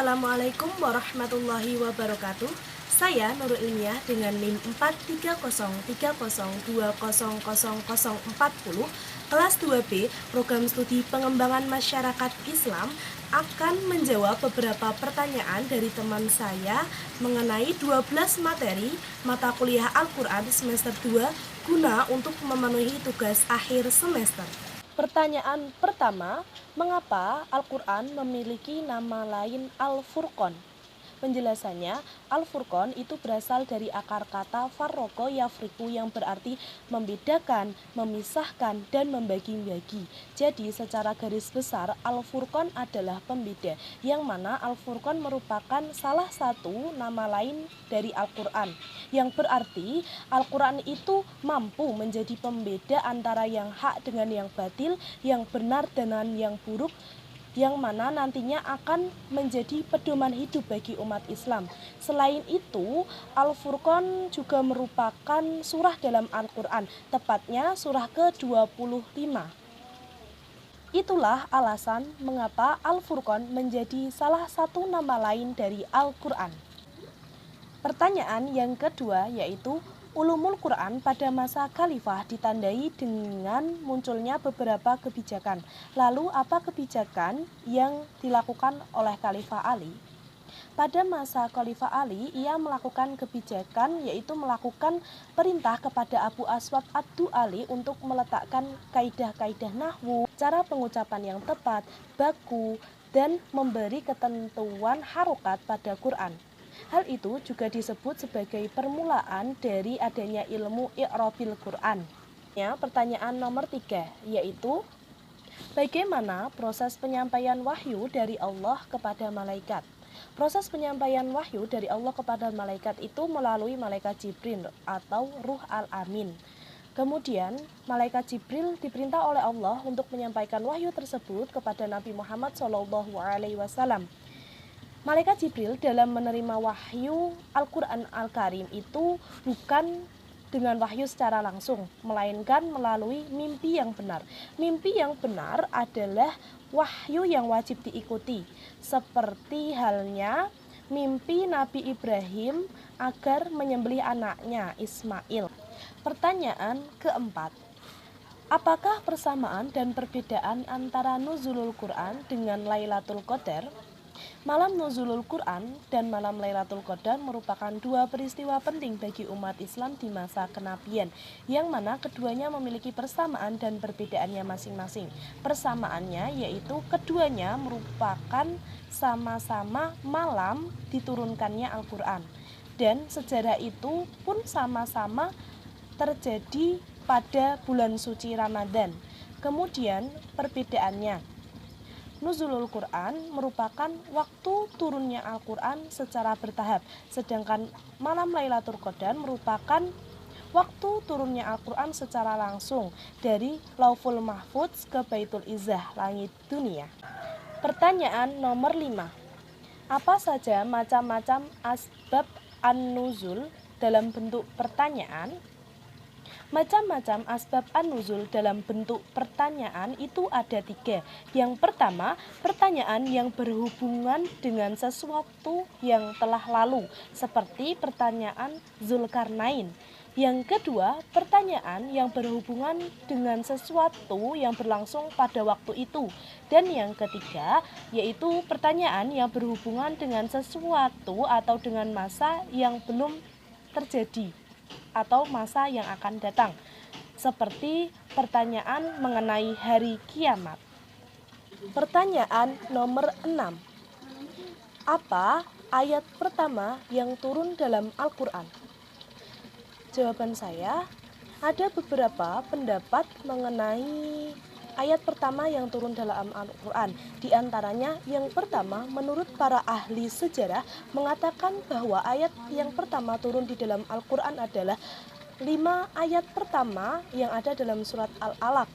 Assalamualaikum warahmatullahi wabarakatuh. Saya Nurul Ilmiah dengan NIM 43030200040 kelas 2B Program Studi Pengembangan Masyarakat Islam akan menjawab beberapa pertanyaan dari teman saya mengenai 12 materi mata kuliah Al-Quran semester 2 guna untuk memenuhi tugas akhir semester. Pertanyaan pertama, mengapa Al-Quran memiliki nama lain Al-Furqan? Penjelasannya, Al-Furqan itu berasal dari akar kata farroko yafriku yang berarti membedakan, memisahkan, dan membagi-bagi. Jadi secara garis besar Al-Furqan adalah pembeda, yang mana Al-Furqan merupakan salah satu nama lain dari Al-Quran, yang berarti Al-Quran itu mampu menjadi pembeda antara yang hak dengan yang batil, yang benar dengan yang buruk, yang mana nantinya akan menjadi pedoman hidup bagi umat Islam. Selain itu, Al-Furqan juga merupakan surah dalam Al-Quran, tepatnya surah ke-25. Itulah alasan mengapa Al-Furqan menjadi salah satu nama lain dari Al-Quran. Pertanyaan yang kedua yaitu, ulumul Quran pada masa khalifah ditandai dengan munculnya beberapa kebijakan. Lalu apa kebijakan yang dilakukan oleh Khalifah Ali? Pada masa Khalifah Ali, ia melakukan kebijakan yaitu melakukan perintah kepada Abu Aswad ad-Du'ali untuk meletakkan kaidah-kaidah nahwu, cara pengucapan yang tepat, baku, dan memberi ketentuan harokat pada Quran. Hal itu juga disebut sebagai permulaan dari adanya ilmu i'rabil Quran. Pertanyaan nomor 3 yaitu, bagaimana proses penyampaian wahyu dari Allah kepada malaikat? Proses penyampaian wahyu dari Allah kepada malaikat itu melalui malaikat Jibril atau Ruh Al-Amin. Kemudian, malaikat Jibril diperintah oleh Allah untuk menyampaikan wahyu tersebut kepada Nabi Muhammad SAW. Malaikat Jibril dalam menerima wahyu Al-Quran Al-Karim itu bukan dengan wahyu secara langsung, melainkan melalui mimpi yang benar. Mimpi yang benar adalah wahyu yang wajib diikuti, seperti halnya mimpi Nabi Ibrahim agar menyembelih anaknya Ismail. Pertanyaan keempat, apakah persamaan dan perbedaan antara nuzulul Quran dengan Lailatul Qadar? Malam Nuzulul Quran dan malam Lailatul Qadar merupakan dua peristiwa penting bagi umat Islam di masa kenabian, yang mana keduanya memiliki persamaan dan perbedaannya masing-masing. Persamaannya yaitu keduanya merupakan sama-sama malam diturunkannya Al-Quran, dan sejarah itu pun sama-sama terjadi pada bulan suci Ramadan. Kemudian perbedaannya, Nuzulul Quran merupakan waktu turunnya Al-Quran secara bertahap, sedangkan malam Lailatul Qadar merupakan waktu turunnya Al-Quran secara langsung dari Lauful Mahfudz ke Baitul Izzah, langit dunia. Pertanyaan nomor 5. Apa saja macam-macam asbab an-nuzul dalam bentuk pertanyaan? Macam-macam asbab an-nuzul dalam bentuk pertanyaan itu ada 3. Yang pertama, pertanyaan yang berhubungan dengan sesuatu yang telah lalu, seperti pertanyaan Zulkarnain. Yang kedua, pertanyaan yang berhubungan dengan sesuatu yang berlangsung pada waktu itu. Dan yang ketiga, yaitu pertanyaan yang berhubungan dengan sesuatu atau dengan masa yang belum terjadi atau masa yang akan datang, seperti pertanyaan mengenai hari kiamat. Pertanyaan nomor 6. Apa ayat pertama yang turun dalam Al-Quran? Jawaban saya, ada beberapa pendapat mengenai ayat pertama yang turun dalam Al-Quran. Di antaranya yang pertama, menurut para ahli sejarah mengatakan bahwa ayat yang pertama turun di dalam Al-Quran adalah 5 ayat pertama yang ada dalam surat Al-Alaq.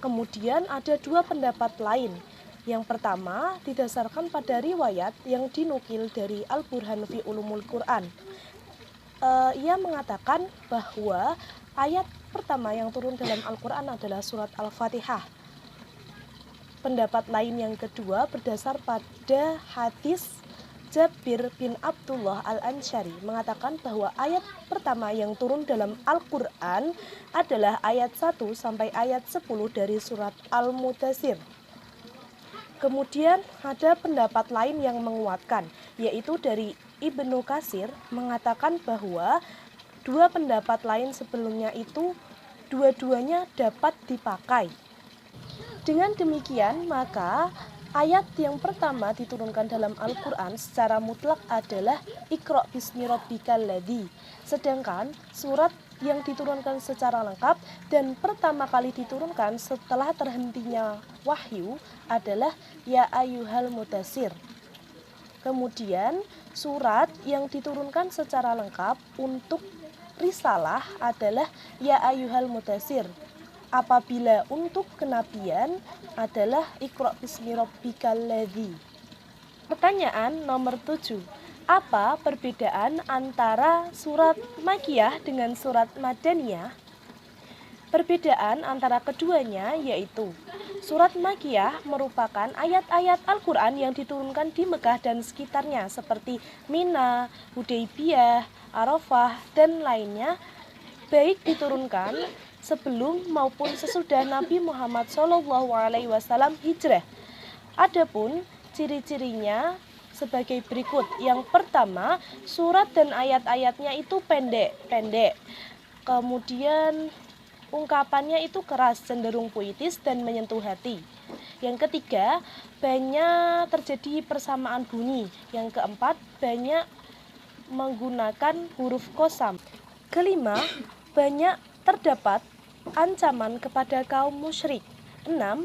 Kemudian ada 2 pendapat lain. Yang pertama didasarkan pada riwayat yang dinukil dari Al-Burhan fi Ulumul Quran. Ia mengatakan bahwa ayat pertama yang turun dalam Al-Quran adalah surat Al-Fatihah. Pendapat lain yang kedua berdasar pada hadis Jabir bin Abdullah Al-Ansyari mengatakan bahwa ayat pertama yang turun dalam Al-Quran adalah ayat 1 sampai ayat 10 dari surat Al-Mudaththir. Kemudian ada pendapat lain yang menguatkan, yaitu dari Ibnu Katsir mengatakan bahwa dua pendapat lain sebelumnya itu dua-duanya dapat dipakai. Dengan demikian, maka ayat yang pertama diturunkan dalam Al-Quran secara mutlak adalah Iqra' bismi rabbikal ladzi. Sedangkan surat yang diturunkan secara lengkap dan pertama kali diturunkan setelah terhentinya wahyu adalah Ya ayyuhal mudatsthir. Kemudian surat yang diturunkan secara lengkap untuk risalah adalah Ya ayyuhal mudatsthir. Apabila untuk kenabian adalah Iqra' bismi rabbikal ladzi. Pertanyaan nomor 7. Apa perbedaan antara surat Makkiyah dengan surat Madaniyah? Perbedaan antara keduanya yaitu surat Makkiyah merupakan ayat-ayat Al-Quran yang diturunkan di Mekah dan sekitarnya seperti Mina, Hudaybiyah, Arafah, dan lainnya, baik diturunkan sebelum maupun sesudah Nabi Muhammad SAW hijrah. Adapun ciri-cirinya sebagai berikut. Yang pertama, surat dan ayat-ayatnya itu pendek. Kemudian ungkapannya itu keras, cenderung puitis dan menyentuh hati. Yang ketiga, banyak terjadi persamaan bunyi. Yang keempat, banyak menggunakan huruf qasam. Kelima, banyak terdapat ancaman kepada kaum musyrik. 6.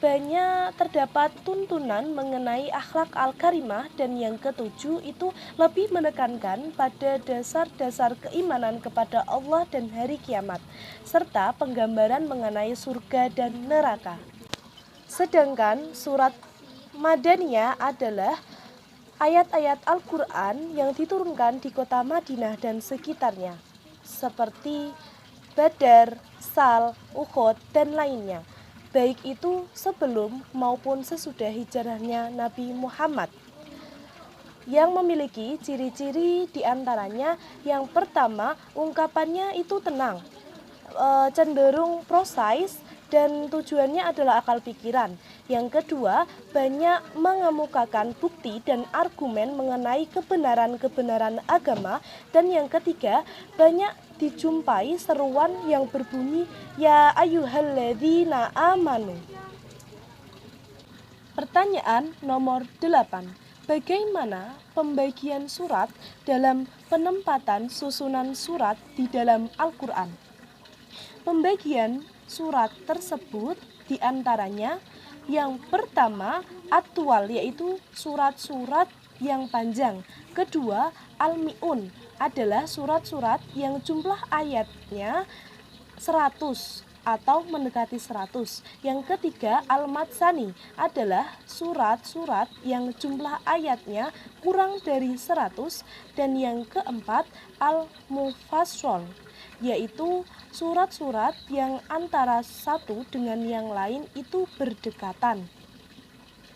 Banyak terdapat tuntunan mengenai akhlak al-karimah. Dan yang ketujuh itu lebih menekankan pada dasar-dasar keimanan kepada Allah dan hari kiamat, serta penggambaran mengenai surga dan neraka. Sedangkan surat Madaniyah adalah ayat-ayat Al-Quran yang diturunkan di kota Madinah dan sekitarnya, seperti Badar, Sal, Uhud, dan lainnya, baik itu sebelum maupun sesudah hijrahnya Nabi Muhammad, yang memiliki ciri-ciri diantaranya yang pertama, ungkapannya itu tenang, cenderung prosais, dan tujuannya adalah akal pikiran. Yang kedua, banyak mengemukakan bukti dan argumen mengenai kebenaran-kebenaran agama. Dan yang ketiga, banyak dijumpai seruan yang berbunyi Ya ayyuhalladzina amanu. Pertanyaan nomor 8. Bagaimana pembagian surat dalam penempatan susunan surat di dalam Al-Quran? Pembagian surat tersebut diantaranya yang pertama atwal, yaitu surat-surat yang panjang. Kedua, al-mi'un adalah surat-surat yang jumlah ayatnya 100 atau mendekati 100. Yang ketiga, al-matsani adalah surat-surat yang jumlah ayatnya kurang dari 100. Dan yang keempat, al-mufassal, yaitu surat-surat yang antara satu dengan yang lain itu berdekatan.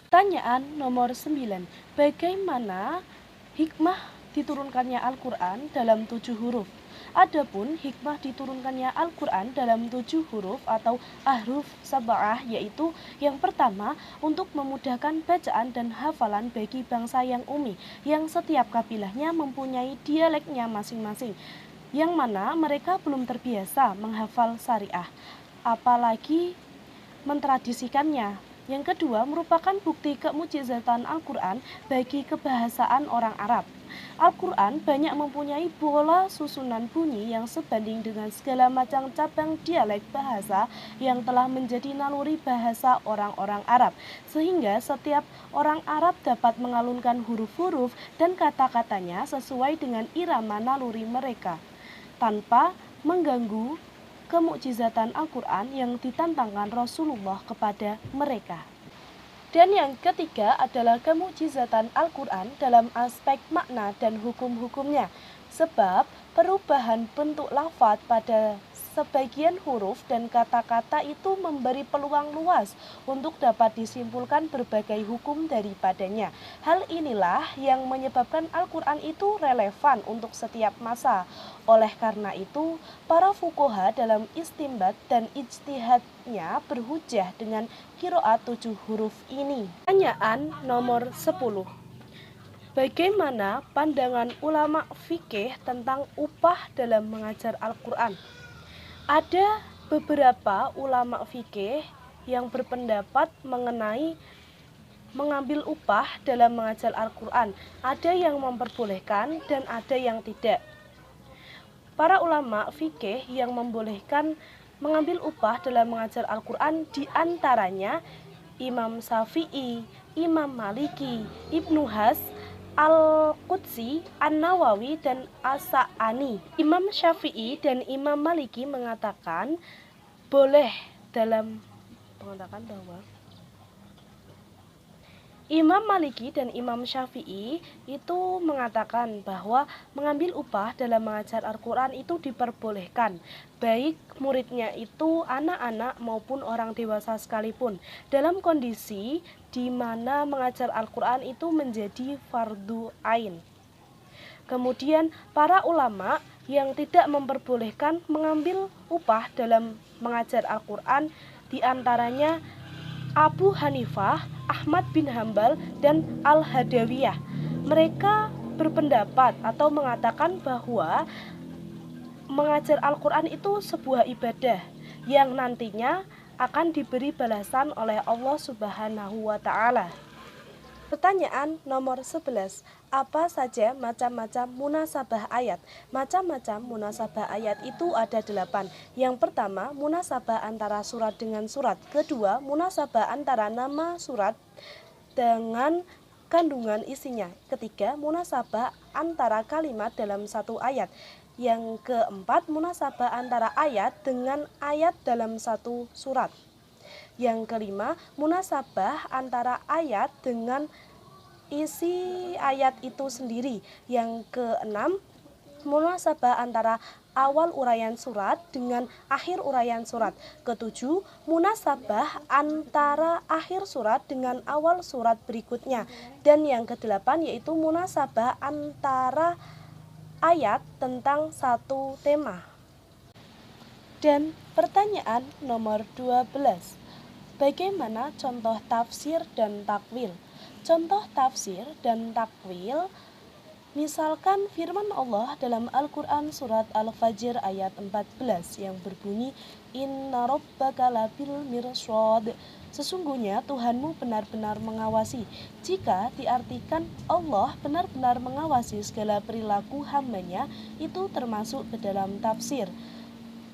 Pertanyaan nomor 9. Bagaimana hikmah diturunkannya Al-Quran dalam 7 huruf? Adapun hikmah diturunkannya Al-Quran dalam 7 huruf atau ahruf sab'ah, yaitu yang pertama, untuk memudahkan bacaan dan hafalan bagi bangsa yang ummi, yang setiap kabilahnya mempunyai dialeknya masing-masing, yang mana mereka belum terbiasa menghafal syariah, apalagi mentradisikannya. Yang kedua, merupakan bukti kemukjizatan Al-Quran bagi kebahasaan orang Arab. Al-Quran banyak mempunyai pola susunan bunyi yang sebanding dengan segala macam cabang dialek bahasa yang telah menjadi naluri bahasa orang-orang Arab, sehingga setiap orang Arab dapat mengalunkan huruf-huruf dan kata-katanya sesuai dengan irama naluri mereka, tanpa mengganggu kemukjizatan Al-Quran yang ditantangkan Rasulullah kepada mereka. Dan yang ketiga adalah kemukjizatan Al-Quran dalam aspek makna dan hukum-hukumnya, sebab perubahan bentuk lafaz pada sebagian huruf dan kata-kata itu memberi peluang luas untuk dapat disimpulkan berbagai hukum daripadanya. Hal inilah yang menyebabkan Al-Quran itu relevan untuk setiap masa. Oleh karena itu, para fuqaha dalam istinbat dan ijtihadnya berhujjah dengan qiraat 7 huruf ini. Pertanyaan nomor 10. Bagaimana pandangan ulama fikih tentang upah dalam mengajar Al-Quran? Ada beberapa ulama fikih yang berpendapat mengenai mengambil upah dalam mengajar Al-Quran. Ada yang memperbolehkan dan ada yang tidak. Para ulama fikih yang membolehkan mengambil upah dalam mengajar Al-Quran diantaranya Imam Syafi'i, Imam Maliki, Ibnu Has, Al-Qudsi, An-Nawawi, dan As-Sa'ani. Imam Syafi'i dan Imam Maliki mengatakan boleh dalam mengatakan bahwa Imam Maliki dan Imam Syafi'i itu mengatakan bahwa mengambil upah dalam mengajar Al-Quran itu diperbolehkan, baik muridnya itu anak-anak maupun orang dewasa sekalipun, dalam kondisi di mana mengajar Al-Quran itu menjadi fardu ain. Kemudian para ulama yang tidak memperbolehkan mengambil upah dalam mengajar Al-Quran diantaranya Abu Hanifah, Ahmad bin Hambal, dan Al-Hadawiyah. Mereka berpendapat atau mengatakan bahwa mengajar Al-Quran itu sebuah ibadah yang nantinya akan diberi balasan oleh Allah Subhanahu wa Ta'ala. Pertanyaan nomor 11. Apa saja macam-macam munasabah ayat? Macam-macam munasabah ayat itu ada 8. Yang pertama, munasabah antara surat dengan surat. Kedua, munasabah antara nama surat dengan kandungan isinya. Ketiga, munasabah antara kalimat dalam satu ayat. Yang keempat, munasabah antara ayat dengan ayat dalam satu surat. Yang kelima, munasabah antara ayat dengan isi ayat itu sendiri. Yang keenam, munasabah antara awal uraian surat dengan akhir uraian surat. Ketujuh, munasabah antara akhir surat dengan awal surat berikutnya. Dan yang kedelapan yaitu munasabah antara ayat tentang satu tema. Dan pertanyaan nomor 12. Bagaimana contoh tafsir dan takwil? Contoh tafsir dan takwil, misalkan firman Allah dalam Al-Quran surat Al-Fajr ayat 14 yang berbunyi Inna rabbaka labil mirsad. Sesungguhnya Tuhanmu benar-benar mengawasi. Jika diartikan Allah benar-benar mengawasi segala perilaku hambanya, itu termasuk ke dalam tafsir.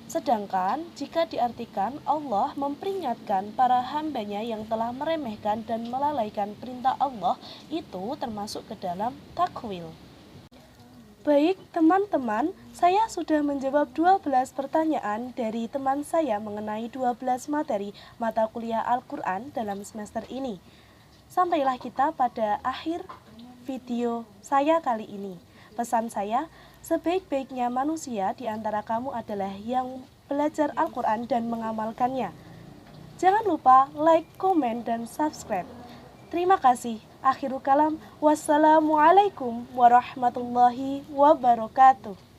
Sedangkan jika diartikan Allah memperingatkan para hambanya yang telah meremehkan dan melalaikan perintah Allah, itu termasuk ke dalam takwil. Baik teman-teman, saya sudah menjawab 12 pertanyaan dari teman saya mengenai 12 materi mata kuliah Al-Quran dalam semester ini. Sampailah kita pada akhir video saya kali ini. Pesan saya, sebaik-baiknya manusia di antara kamu adalah yang belajar Al-Quran dan mengamalkannya. Jangan lupa like, komen, dan subscribe. Terima kasih. Akhirul kalam. Wassalamualaikum warahmatullahi wabarakatuh.